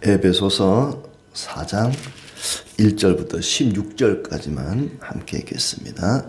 에베소서 4장 1절부터 16절까지만 함께 읽겠습니다.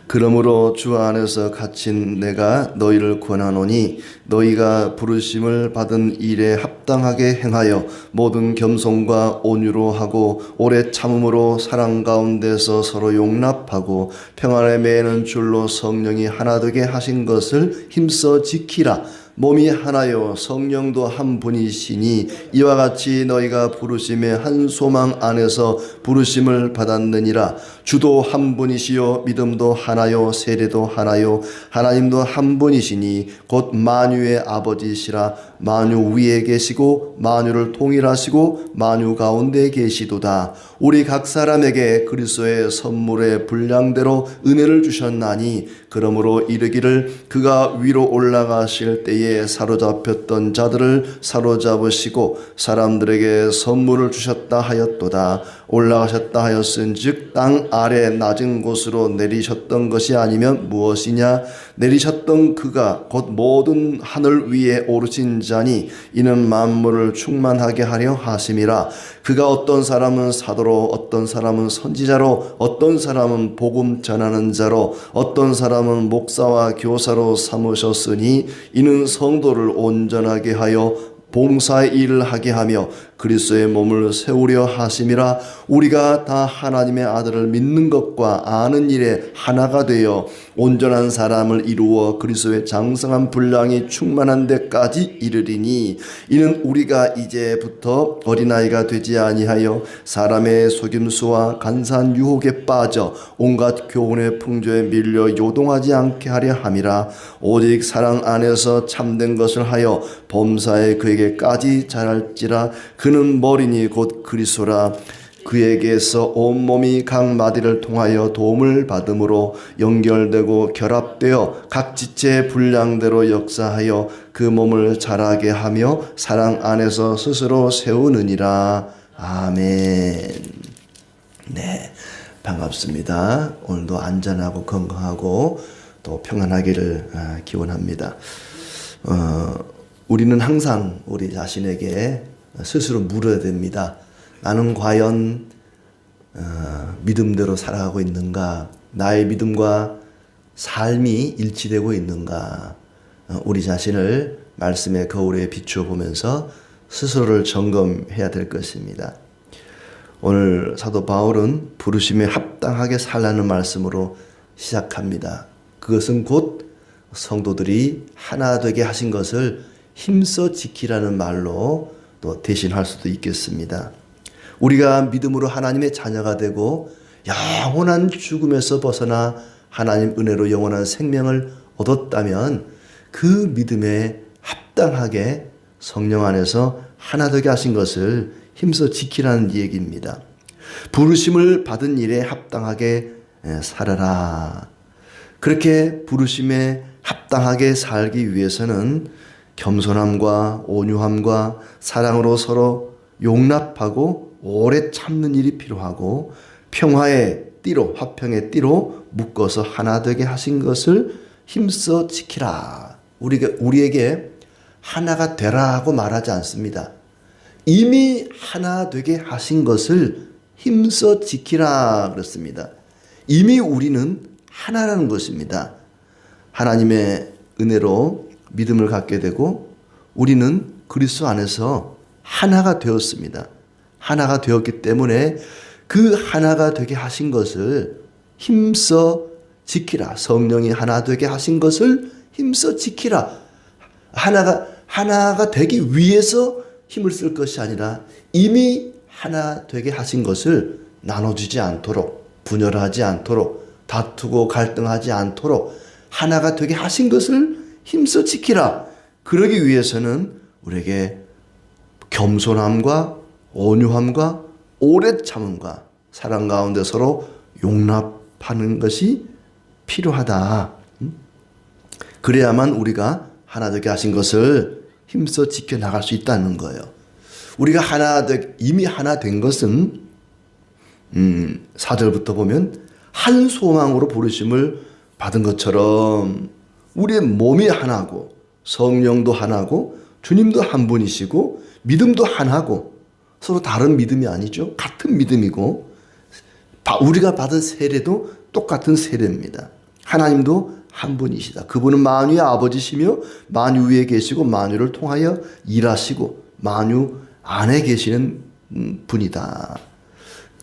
그러므로 주 안에서 갇힌 내가 너희를 권하노니 너희가 부르심을 받은 일에 합당하게 행하여 모든 겸손과 온유로 하고 오래 참음으로 사랑 가운데서 서로 용납하고 평안에 매는 줄로 성령이 하나 되게 하신 것을 힘써 지키라. 몸이 하나요 성령도 한 분이시니 이와 같이 너희가 부르심의 한 소망 안에서 부르심을 받았느니라. 주도 한 분이시요 믿음도 하나요 세례도 하나요 하나님도 한 분이시니 곧 만유의 아버지시라. 만유 위에 계시고 만유를 통일하시고 만유 가운데 계시도다. 우리 각 사람에게 그리스도의 선물의 분량대로 은혜를 주셨나니 그러므로 이르기를 그가 위로 올라가실 때에 사로잡혔던 자들을 사로잡으시고 사람들에게 선물을 주셨다 하였도다. 올라가셨다 하였은즉 땅 아래 낮은 곳으로 내리셨던 것이 아니면 무엇이냐. 내리셨던 그가 곧 모든 하늘 위에 오르신 자니 이는 만물을 충만하게 하려 하심이라. 그가 어떤 사람은 사도로 어떤 사람은 선지자로 어떤 사람은 복음 전하는 자로 어떤 사람은 목사와 교사로 삼으셨으니 이는 성도를 온전하게 하여 봉사의 일을 하게 하며 그리스도의 몸을 세우려 하심이라. 우리가 다 하나님의 아들을 믿는 것과 아는 일에 하나가 되어 온전한 사람을 이루어 그리스도의 장성한 분량이 충만한 데까지 이르리니 이는 우리가 이제부터 어린아이가 되지 아니하여 사람의 속임수와 간사한 유혹에 빠져 온갖 교훈의 풍조에 밀려 요동하지 않게 하려 함이라. 오직 사랑 안에서 참된 것을 하여 범사에 그에게까지 자랄지라. 그는 머리니 곧 그리스도라. 그에게서 온몸이 각 마디를 통하여 도움을 받음으로 연결되고 결합되어 각 지체의 분량대로 역사하여 그 몸을 자라게 하며 사랑 안에서 스스로 세우느니라. 아멘. 네, 반갑습니다. 오늘도 안전하고 건강하고 또 평안하기를 기원합니다. 우리는 항상 우리 자신에게 스스로 물어야 됩니다. 나는 과연 믿음대로 살아가고 있는가? 나의 믿음과 삶이 일치되고 있는가? 우리 자신을 말씀의 거울에 비추어 보면서 스스로를 점검해야 될 것입니다. 오늘 사도 바울은 부르심에 합당하게 살라는 말씀으로 시작합니다. 그것은 곧 성도들이 하나 되게 하신 것을 힘써 지키라는 말로 또 대신할 수도 있겠습니다. 우리가 믿음으로 하나님의 자녀가 되고 영원한 죽음에서 벗어나 하나님 은혜로 영원한 생명을 얻었다면 그 믿음에 합당하게 성령 안에서 하나 되게 하신 것을 힘써 지키라는 얘기입니다. 부르심을 받은 일에 합당하게 살아라. 그렇게 부르심에 합당하게 살기 위해서는 겸손함과 온유함과 사랑으로 서로 용납하고 오래 참는 일이 필요하고 평화의 띠로 화평의 띠로 묶어서 하나 되게 하신 것을 힘써 지키라. 우리에게 하나가 되라고 말하지 않습니다. 이미 하나 되게 하신 것을 힘써 지키라 그렇습니다. 이미 우리는 하나라는 것입니다. 하나님의 은혜로 믿음을 갖게 되고 우리는 그리스도 안에서 하나가 되었습니다. 하나가 되었기 때문에 그 하나가 되게 하신 것을 힘써 지키라. 성령이 하나 되게 하신 것을 힘써 지키라. 하나가 되기 위해서 힘을 쓸 것이 아니라 이미 하나 되게 하신 것을 나눠주지 않도록 분열하지 않도록 다투고 갈등하지 않도록 하나가 되게 하신 것을 힘써 지키라. 그러기 위해서는 우리에게 겸손함과 온유함과 오래 참음과 사랑 가운데 서로 용납하는 것이 필요하다. 그래야만 우리가 하나 되게 하신 것을 힘써 지켜나갈 수 있다는 거예요. 우리가 이미 하나 된 것은 4절부터 보면 한 소망으로 부르심을 받은 것처럼 우리의 몸이 하나고 성령도 하나고 주님도 한 분이시고 믿음도 하나고 서로 다른 믿음이 아니죠. 같은 믿음이고 우리가 받은 세례도 똑같은 세례입니다. 하나님도 한 분이시다. 그분은 만유의 아버지시며 만유 위에 계시고 만유를 통하여 일하시고 만유 안에 계시는 분이다.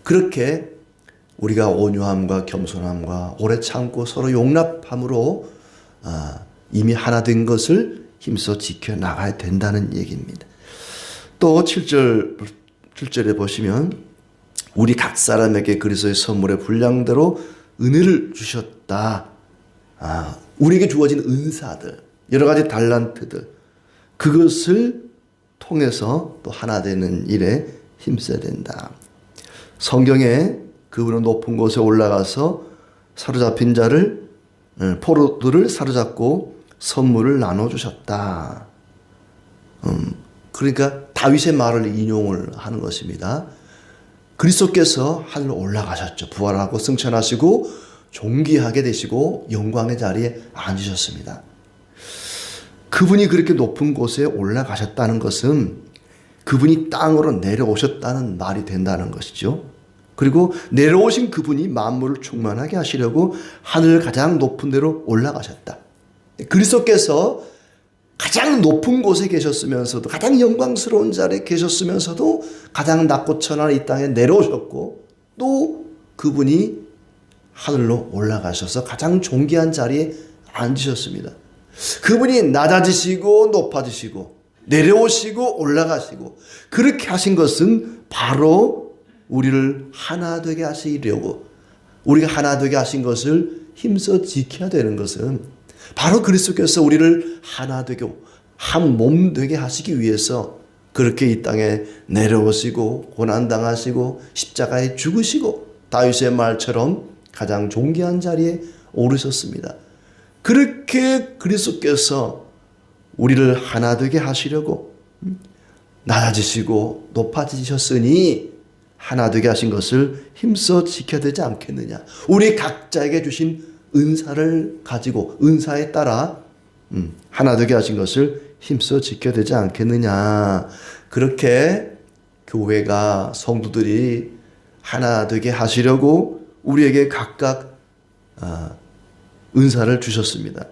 그렇게 우리가 온유함과 겸손함과 오래 참고 서로 용납함으로 이미 하나 된 것을 힘써 지켜나가야 된다는 얘기입니다. 또 7절에 보시면 우리 각 사람에게 그리스도의 선물의 분량대로 은혜를 주셨다. 우리에게 주어진 은사들, 여러 가지 달란트들, 그것을 통해서 또 하나 되는 일에 힘써야 된다. 성경에 그분은 높은 곳에 올라가서 사로잡힌 자를, 포로들을 사로잡고 선물을 나눠주셨다. 그러니까 다윗의 말을 인용을 하는 것입니다. 그리스도께서 하늘로 올라가셨죠. 부활하고 승천하시고 존귀하게 되시고 영광의 자리에 앉으셨습니다. 그분이 그렇게 높은 곳에 올라가셨다는 것은 그분이 땅으로 내려오셨다는 말이 된다는 것이죠. 그리고 내려오신 그분이 만물을 충만하게 하시려고 하늘 가장 높은 데로 올라가셨다. 그리스도께서 가장 높은 곳에 계셨으면서도 가장 영광스러운 자리에 계셨으면서도 가장 낮고 천한 이 땅에 내려오셨고 또 그분이 하늘로 올라가셔서 가장 존귀한 자리에 앉으셨습니다. 그분이 낮아지시고 높아지시고 내려오시고 올라가시고 그렇게 하신 것은 바로 우리를 하나 되게 하시려고 우리가 하나 되게 하신 것을 힘써 지켜야 되는 것은 바로 그리스도께서 우리를 하나 되게 한 몸 되게 하시기 위해서 그렇게 이 땅에 내려오시고 고난당하시고 십자가에 죽으시고 다윗의 말처럼 가장 존귀한 자리에 오르셨습니다. 그렇게 그리스도께서 우리를 하나 되게 하시려고 낮아지시고 높아지셨으니 하나 되게 하신 것을 힘써 지켜야 되지 않겠느냐. 우리 각자에게 주신 은사를 가지고 은사에 따라 하나 되게 하신 것을 힘써 지켜야 되지 않겠느냐. 그렇게 교회가 성도들이 하나 되게 하시려고 우리에게 각각 은사를 주셨습니다.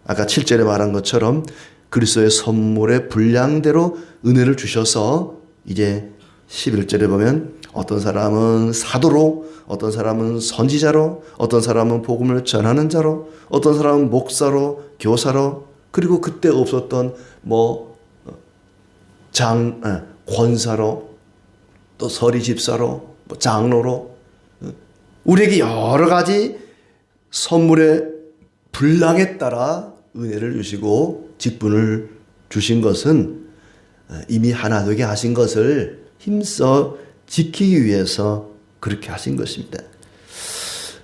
아까 7절에 말한 것처럼 그리스도의 선물의 분량대로 은혜를 주셔서 이제 11절에 보면 어떤 사람은 사도로, 어떤 사람은 선지자로, 어떤 사람은 복음을 전하는 자로, 어떤 사람은 목사로, 교사로, 그리고 그때 없었던 권사로, 또 서리 집사로, 장로로, 우리에게 여러 가지 선물의 분량에 따라 은혜를 주시고 직분을 주신 것은 이미 하나 되게 하신 것을 힘써 지키기 위해서 그렇게 하신 것입니다.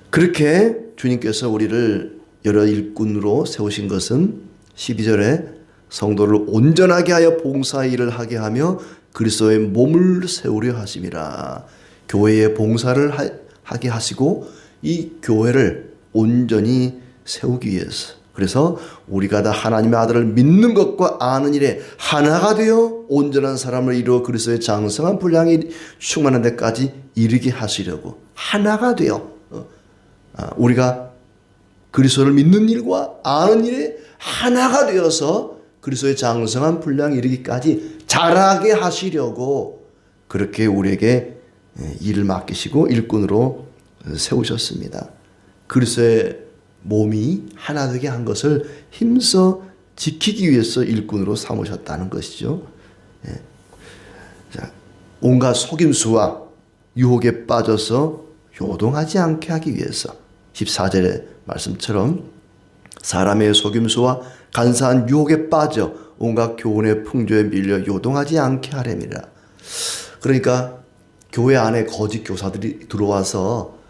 그렇게 주님께서 우리를 여러 일꾼으로 세우신 것은 12절에 성도를 온전하게 하여 봉사 일을 하게 하며 그리스도의 몸을 세우려 하심이라. 교회의 봉사를 하게 하시고 이 교회를 온전히 세우기 위해서, 그래서 우리가 다 하나님의 아들을 믿는 것과 아는 일에 하나가 되어 온전한 사람을 이루어 그리스도의 장성한 분량이 충만한 데까지 이르게 하시려고 하나가 되어 우리가 그리스도를 믿는 일과 아는 일에 하나가 되어서 그리스도의 장성한 분량이 이르기까지 자라게 하시려고 그렇게 우리에게 일을 맡기시고 일꾼으로 세우셨습니다. 그리스도의 몸이 하나 되게 한 것을 힘써 지키기 위해서 일꾼으로 삼으셨다는 것이죠. 자, 온갖 속임수와 유혹에 빠져서 요동하지 않게 하기 위해서 14절의 말씀처럼 사람의 속임수와 간사한 유혹에 빠져 온갖 교훈의 풍조에 밀려 요동하지 않게 하려니라. 그러니까 교회 안에 거짓 교사들이 들어와서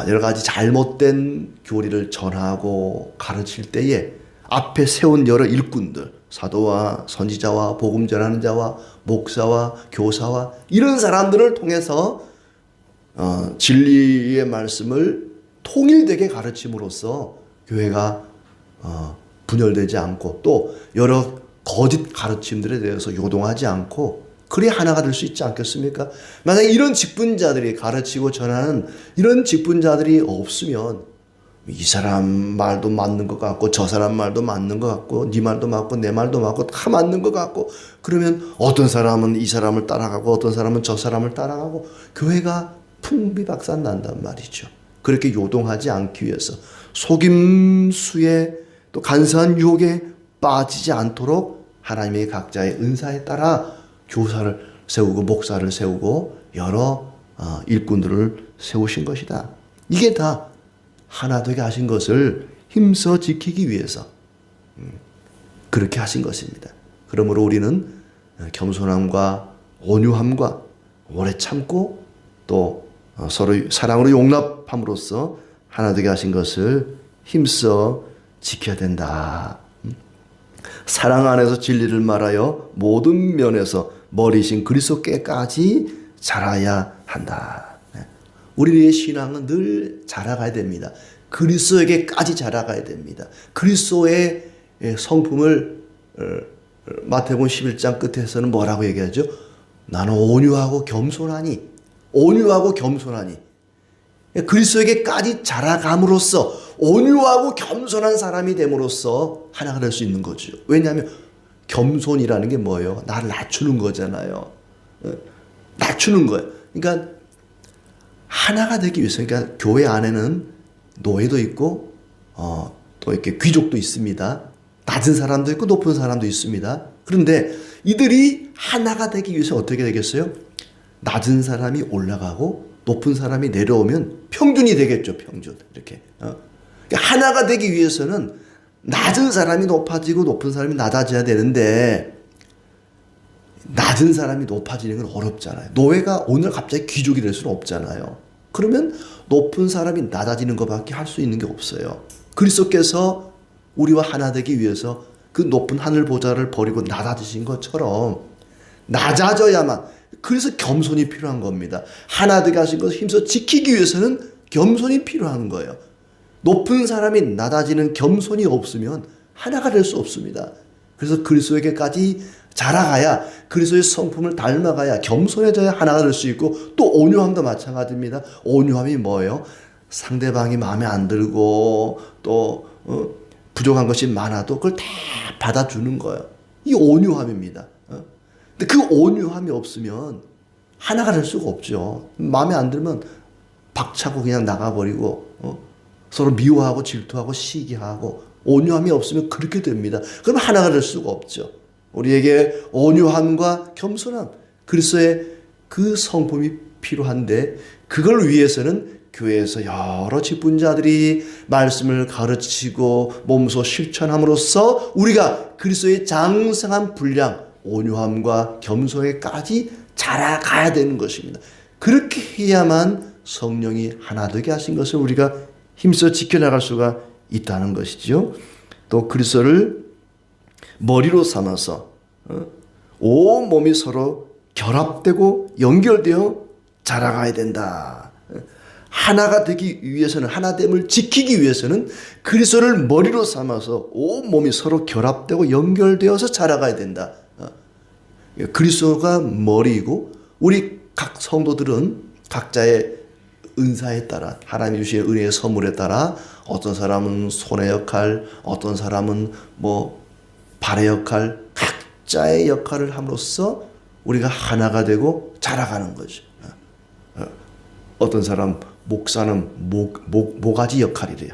여러 가지 잘못된 교리를 전하고 가르칠 때에 앞에 세운 여러 일꾼들, 사도와 선지자와 복음 전하는 자와 목사와 교사와 이런 사람들을 통해서 진리의 말씀을 통일되게 가르침으로써 교회가 분열되지 않고 또 여러 거짓 가르침들에 대해서 요동하지 않고 그래야 하나가 될 수 있지 않겠습니까? 만약에 이런 직분자들이 가르치고 전하는 이런 직분자들이 없으면 이 사람 말도 맞는 것 같고 저 사람 말도 맞는 것 같고 네 말도 맞고 내 말도 맞고 다 맞는 것 같고 그러면 어떤 사람은 이 사람을 따라가고 어떤 사람은 저 사람을 따라가고 교회가 풍비박산 난단 말이죠. 그렇게 요동하지 않기 위해서 속임수에 또 간사한 유혹에 빠지지 않도록 하나님의 각자의 은사에 따라 교사를 세우고 목사를 세우고 여러 일꾼들을 세우신 것이다. 이게 다 하나 되게 하신 것을 힘써 지키기 위해서 그렇게 하신 것입니다. 그러므로 우리는 겸손함과 온유함과 오래 참고 또 서로 사랑으로 용납함으로써 하나 되게 하신 것을 힘써 지켜야 된다. 사랑 안에서 진리를 말하여 모든 면에서 머리신 그리스도께까지 자라야 한다. 우리의 신앙은 늘 자라가야 됩니다. 그리스도에게까지 자라가야 됩니다. 그리스도의 성품을 마태복음 11장 끝에서는 뭐라고 얘기하죠? 나는 온유하고 겸손하니 온유하고 겸손하니 그리스도에게까지 자라감으로써 온유하고 겸손한 사람이 됨으로써 하나가 될 수 있는 거죠. 왜냐하면 겸손이라는 게 뭐예요? 나를 낮추는 거잖아요. 낮추는 거예요. 그러니까 하나가 되기 위해서 그러니까 교회 안에는 노예도 있고 또 이렇게 귀족도 있습니다. 낮은 사람도 있고 높은 사람도 있습니다. 그런데 이들이 하나가 되기 위해서 어떻게 되겠어요? 낮은 사람이 올라가고 높은 사람이 내려오면 평균이 되겠죠. 평균. 이렇게. 그러니까 하나가 되기 위해서는 낮은 사람이 높아지고 높은 사람이 낮아져야 되는데 낮은 사람이 높아지는 건 어렵잖아요. 노예가 오늘 갑자기 귀족이 될 수는 없잖아요. 그러면 높은 사람이 낮아지는 것밖에 할 수 있는 게 없어요. 그리스도께서 우리와 하나 되기 위해서 그 높은 하늘 보좌를 버리고 낮아지신 것처럼 낮아져야만 그래서 겸손이 필요한 겁니다. 하나 되게 하신 것을 힘써 지키기 위해서는 겸손이 필요한 거예요. 높은 사람이 낮아지는 겸손이 없으면 하나가 될 수 없습니다. 그래서 그리스도에게까지 자라가야 그리스도의 성품을 닮아가야 겸손해져야 하나가 될 수 있고 또 온유함도 마찬가지입니다. 온유함이 뭐예요? 상대방이 마음에 안 들고 또 부족한 것이 많아도 그걸 다 받아주는 거예요. 이 온유함입니다. 근데 그 온유함이 없으면 하나가 될 수가 없죠. 마음에 안 들면 박차고 그냥 나가버리고 서로 미워하고 질투하고 시기하고 온유함이 없으면 그렇게 됩니다. 그럼 하나가 될 수가 없죠. 우리에게 온유함과 겸손함, 그리스도의 그 성품이 필요한데 그걸 위해서는 교회에서 여러 직분자들이 말씀을 가르치고 몸소 실천함으로써 우리가 그리스도의 장성한 분량, 온유함과 겸손에까지 자라가야 되는 것입니다. 그렇게 해야만 성령이 하나 되게 하신 것을 우리가 힘써 지켜나갈 수가 있다는 것이죠. 또 그리스도를 머리로 삼아서 온 몸이 서로 결합되고 연결되어 자라가야 된다. 하나가 되기 위해서는 하나됨을 지키기 위해서는 그리스도를 머리로 삼아서 온 몸이 서로 결합되고 연결되어서 자라가야 된다. 그리스도가 머리이고 우리 각 성도들은 각자의 은사에 따라 하나님이 주신 은혜의 선물에 따라 어떤 사람은 손의 역할, 어떤 사람은 발의 역할, 각자의 역할을 함으로써 우리가 하나가 되고 자라가는 거죠. 어떤 사람 목사는 모가지 역할이래요.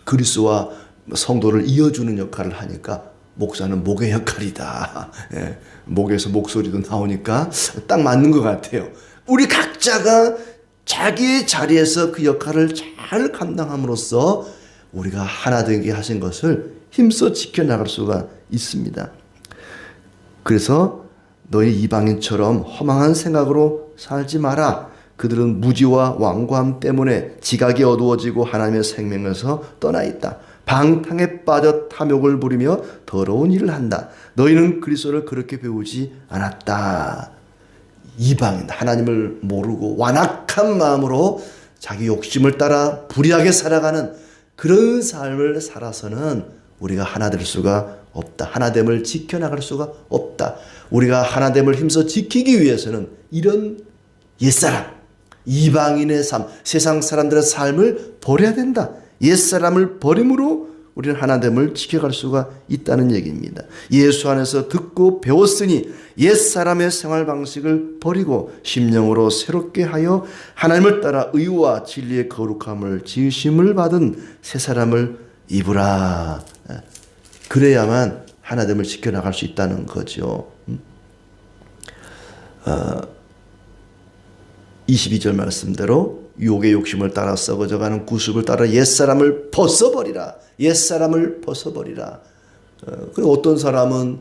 그리스도와 성도를 이어주는 역할을 하니까 목사는 목의 역할이다. 목에서 목소리도 나오니까 딱 맞는 것 같아요. 우리 각자가 자기의 자리에서 그 역할을 잘 감당함으로써 우리가 하나 되게 하신 것을 힘써 지켜나갈 수가 있습니다. 그래서 너희 이방인처럼 허망한 생각으로 살지 마라. 그들은 무지와 완고함 때문에 지각이 어두워지고 하나님의 생명에서 떠나 있다. 방탕에 빠져 탐욕을 부리며 더러운 일을 한다. 너희는 그리스도를 그렇게 배우지 않았다. 이방인, 하나님을 모르고 완악한 마음으로 자기 욕심을 따라 불의하게 살아가는 그런 삶을 살아서는 우리가 하나 될 수가 없다. 하나됨을 지켜나갈 수가 없다. 우리가 하나됨을 힘써 지키기 위해서는 이런 옛사람, 이방인의 삶, 세상 사람들의 삶을 버려야 된다. 옛사람을 버림으로 우리는 하나됨을 지켜갈 수가 있다는 얘기입니다. 예수 안에서 듣고 배웠으니 옛사람의 생활 방식을 버리고 심령으로 새롭게 하여 하나님을 따라 의와 진리의 거룩함을 지으심을 받은 새 사람을 입으라. 그래야만 하나됨을 지켜나갈 수 있다는 거죠. 22절 말씀대로 유혹의 욕심을 따라 썩어져가는 구습을 따라 옛사람을 벗어버리라. 옛사람을 벗어버리라. 그리고 어떤 사람은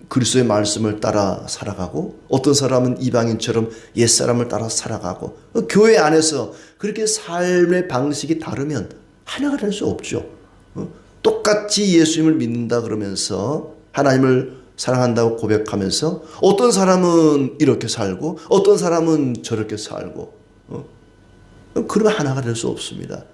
그리스도의 말씀을 따라 살아가고 어떤 사람은 이방인처럼 옛사람을 따라 살아가고 교회 안에서 그렇게 삶의 방식이 다르면 하나가 될 수 없죠. 똑같이 예수님을 믿는다 그러면서 하나님을 사랑한다고 고백하면서 어떤 사람은 이렇게 살고 어떤 사람은 저렇게 살고 그러면 하나가 될 수 없습니다.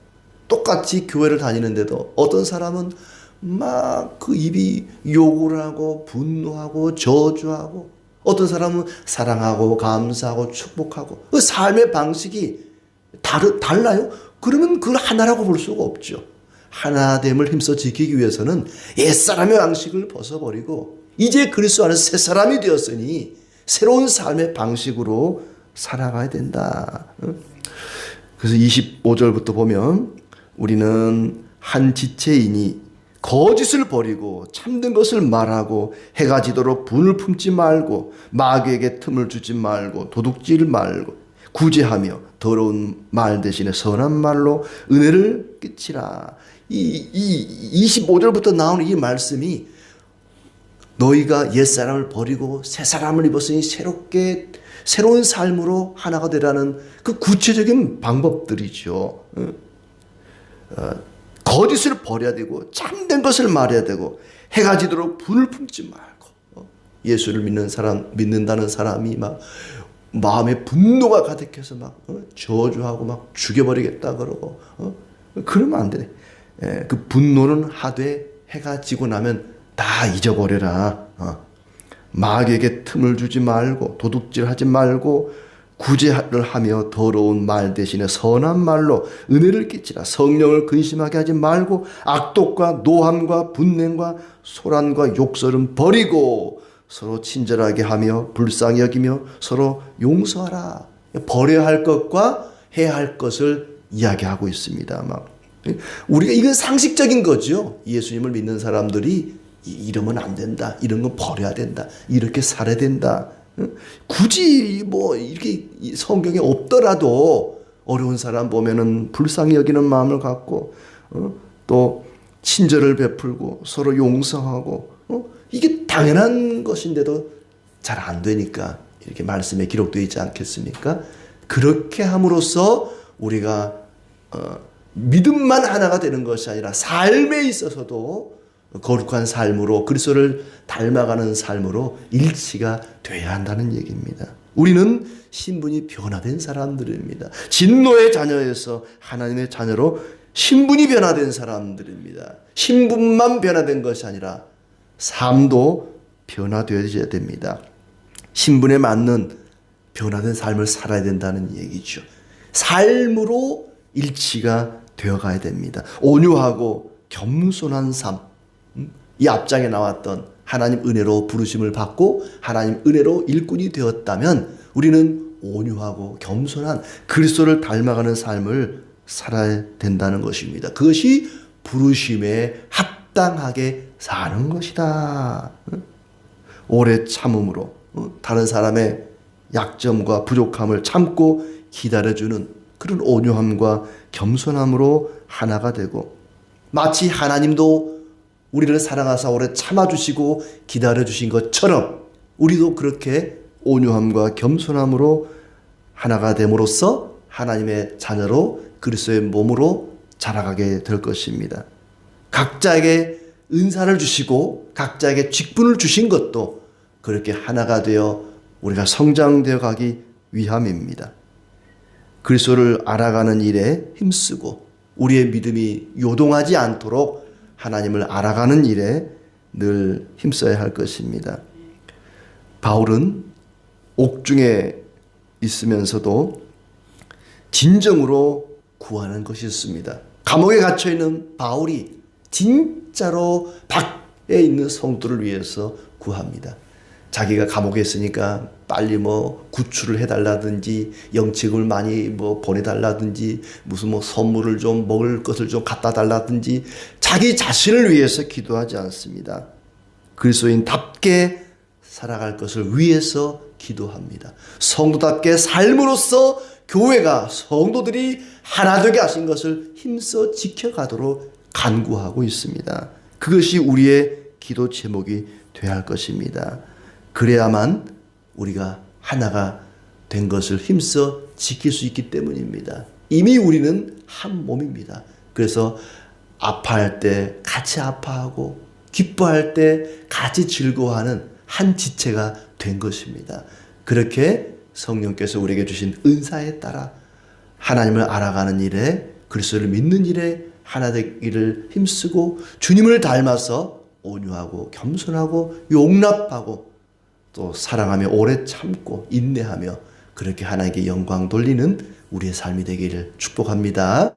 똑같이 교회를 다니는데도 어떤 사람은 막 그 입이 욕을 하고 분노하고 저주하고 어떤 사람은 사랑하고 감사하고 축복하고 그 삶의 방식이 달라요? 그러면 그걸 하나라고 볼 수가 없죠. 하나됨을 힘써 지키기 위해서는 옛사람의 방식을 벗어버리고 이제 그리스도 안에서 새 사람이 되었으니 새로운 삶의 방식으로 살아가야 된다. 그래서 25절부터 보면 우리는 한 지체이니 거짓을 버리고 참된 것을 말하고 해가 지도록 분을 품지 말고 마귀에게 틈을 주지 말고 도둑질 말고 구제하며 더러운 말 대신에 선한 말로 은혜를 끼치라. 이 25절부터 나오는 이 말씀이 너희가 옛사람을 버리고 새 사람을 입었으니 새로운 삶으로 하나가 되라는 그 구체적인 방법들이죠. 거짓을 버려야 되고 참된 것을 말해야 되고 해가 지도록 분을 품지 말고 예수를 믿는다는 사람이 막 마음에 분노가 가득해서 막 저주하고 막 죽여버리겠다 그러고 그러면 안 되네. 그 분노는 하되 해가 지고 나면 다 잊어버려라. 마귀에게 틈을 주지 말고 도둑질하지 말고 구제를 하며 더러운 말 대신에 선한 말로 은혜를 끼치라. 성령을 근심하게 하지 말고 악독과 노함과 분냄과 소란과 욕설은 버리고 서로 친절하게 하며 불쌍히 여기며 서로 용서하라. 버려야 할 것과 해야 할 것을 이야기하고 있습니다. 우리가 이건 상식적인 거죠. 예수님을 믿는 사람들이 이러면 안 된다. 이런 거 버려야 된다. 이렇게 살아야 된다. 굳이 이렇게 성경에 없더라도 어려운 사람 보면은 불쌍히 여기는 마음을 갖고 또 친절을 베풀고 서로 용서하고 이게 당연한 것인데도 잘 안 되니까 이렇게 말씀에 기록되어 있지 않겠습니까? 그렇게 함으로써 우리가 믿음만 하나가 되는 것이 아니라 삶에 있어서도 거룩한 삶으로 그리스도를 닮아가는 삶으로 일치가 돼야 한다는 얘기입니다. 우리는 신분이 변화된 사람들입니다. 진노의 자녀에서 하나님의 자녀로 신분이 변화된 사람들입니다. 신분만 변화된 것이 아니라 삶도 변화되어야 됩니다. 신분에 맞는 변화된 삶을 살아야 된다는 얘기죠. 삶으로 일치가 되어가야 됩니다. 온유하고 겸손한 삶. 이 앞장에 나왔던 하나님 은혜로 부르심을 받고 하나님 은혜로 일꾼이 되었다면 우리는 온유하고 겸손한 그리스도를 닮아가는 삶을 살아야 된다는 것입니다. 그것이 부르심에 합당하게 사는 것이다. 오래 참음으로 다른 사람의 약점과 부족함을 참고 기다려주는 그런 온유함과 겸손함으로 하나가 되고 마치 하나님도 우리를 사랑하사 오래 참아주시고 기다려주신 것처럼 우리도 그렇게 온유함과 겸손함으로 하나가 됨으로써 하나님의 자녀로 그리스도의 몸으로 자라가게 될 것입니다. 각자에게 은사를 주시고 각자에게 직분을 주신 것도 그렇게 하나가 되어 우리가 성장되어 가기 위함입니다. 그리스도를 알아가는 일에 힘쓰고 우리의 믿음이 요동하지 않도록 하나님을 알아가는 일에 늘 힘써야 할 것입니다. 바울은 옥중에 있으면서도 진정으로 구하는 것이 있습니다. 감옥에 갇혀있는 바울이 진짜로 밖에 있는 성도를 위해서 구합니다. 자기가 감옥에 있으니까 빨리 구출을 해달라든지 영책을 많이 보내달라든지 무슨 선물을 좀 먹을 것을 좀 갖다 달라든지 자기 자신을 위해서 기도하지 않습니다. 그리스도인답게 살아갈 것을 위해서 기도합니다. 성도답게 삶으로써 교회가 성도들이 하나 되게 하신 것을 힘써 지켜가도록 간구하고 있습니다. 그것이 우리의 기도 제목이 되어야 할 것입니다. 그래야만 우리가 하나가 된 것을 힘써 지킬 수 있기 때문입니다. 이미 우리는 한 몸입니다. 그래서 아파할 때 같이 아파하고 기뻐할 때 같이 즐거워하는 한 지체가 된 것입니다. 그렇게 성령께서 우리에게 주신 은사에 따라 하나님을 알아가는 일에 그리스도를 믿는 일에 하나 되기를 힘쓰고 주님을 닮아서 온유하고 겸손하고 용납하고 또 사랑하며 오래 참고 인내하며 그렇게 하나님께 영광 돌리는 우리의 삶이 되기를 축복합니다.